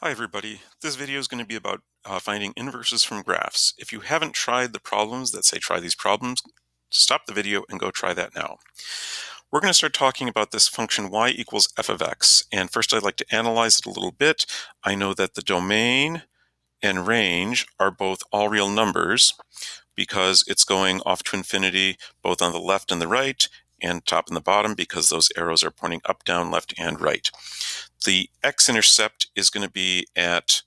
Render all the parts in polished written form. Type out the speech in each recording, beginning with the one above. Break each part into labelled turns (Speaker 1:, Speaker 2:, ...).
Speaker 1: Hi everybody, this video is going to be about finding inverses from graphs. If you haven't tried the problems that say try these problems, stop the video and go try that now. We're going to start talking about this function y equals f of x, and first I'd like to analyze it a little bit. I know that the domain and range are both all real numbers because it's going off to infinity both on the left and the right, and top and the bottom because those arrows are pointing up, down, left, and right. The x-intercept is going to be at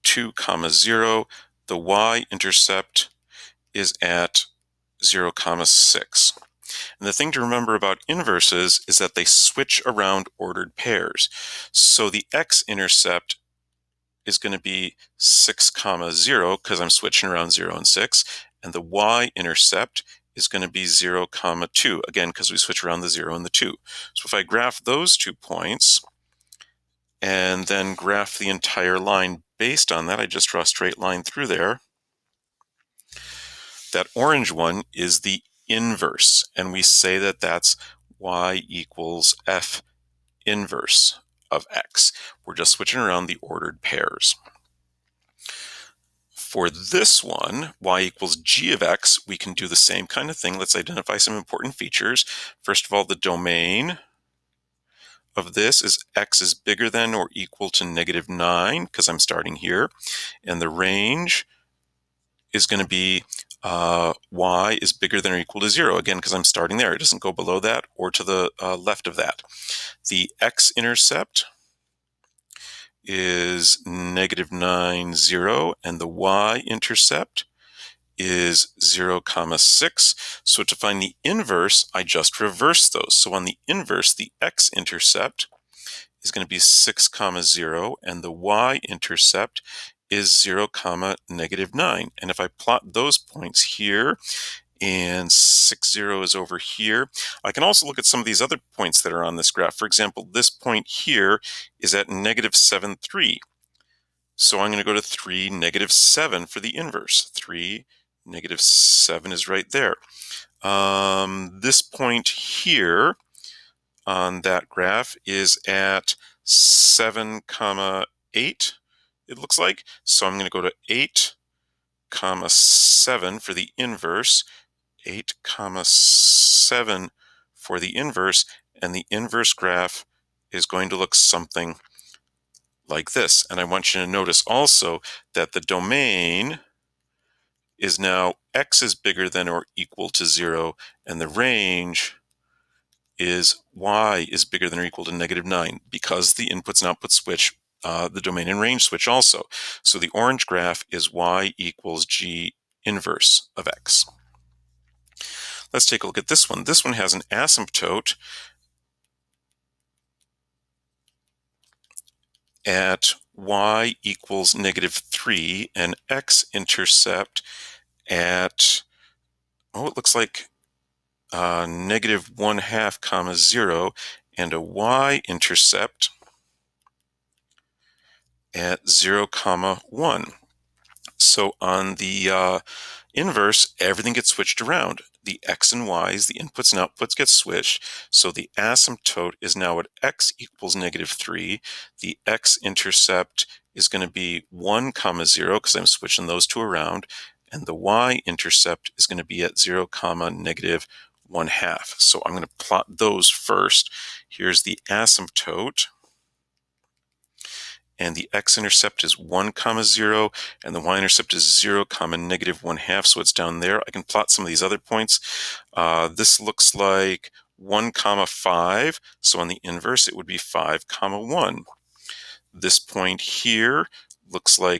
Speaker 1: 2, 0. The y-intercept is at 0, 6. And the thing to remember about inverses is that they switch around ordered pairs. So the x-intercept is going to be 6, 0, because I'm switching around 0 and 6. And the y-intercept is going to be 0, 2, again, because we switch around the 0 and the 2. So if I graph those 2 points, and then graph the entire line based on that, I just draw a straight line through there. That orange one is the inverse, and we say that that's y equals f inverse of x. We're just switching around the ordered pairs. For this one, y equals g of x, we can do the same kind of thing. Let's identify some important features. First of all, the domain of this is x is bigger than or equal to -9, because I'm starting here. And the range is going to be y is bigger than or equal to 0, again, because I'm starting there. It doesn't go below that or to the left of that. The x-intercept is -9, 0, and the y-intercept is 0, 6. So to find the inverse, I just reverse those. So on the inverse, the x-intercept is going to be 6, 0, and the y-intercept is 0, -9. And if I plot those points here, and 6, 0 is over here, I can also look at some of these other points that are on this graph. For example, this point here is at -7, 3. So I'm going to go to 3, -7 for the inverse. 3, -7 is right there. This point here on that graph is at 7, 8, it looks like. So I'm going to go to 8, 7 for the inverse, 8, 7 for the inverse, and the inverse graph is going to look something like this. And I want you to notice also that the domain is now x is bigger than or equal to 0, and the range is y is bigger than or equal to -9, because the inputs and outputs switch, the domain and range switch also. So the orange graph is y equals g inverse of x. Let's take a look at this one. This one has an asymptote at y equals -3 and x-intercept at, it looks like -1/2, 0, and a y-intercept at 0, 1. So on the inverse, everything gets switched around. The x and y's, the inputs and outputs, get switched. So the asymptote is now at x equals -3. The x-intercept is going to be 1, 0, because I'm switching those two around. And the y-intercept is going to be at 0, -1/2. So I'm going to plot those first. Here's the asymptote. And the x-intercept is 1, 0, and the y-intercept is 0, -1/2, so it's down there. I can plot some of these other points. This looks like 1, 5, so on the inverse it would be 5, 1. This point here looks like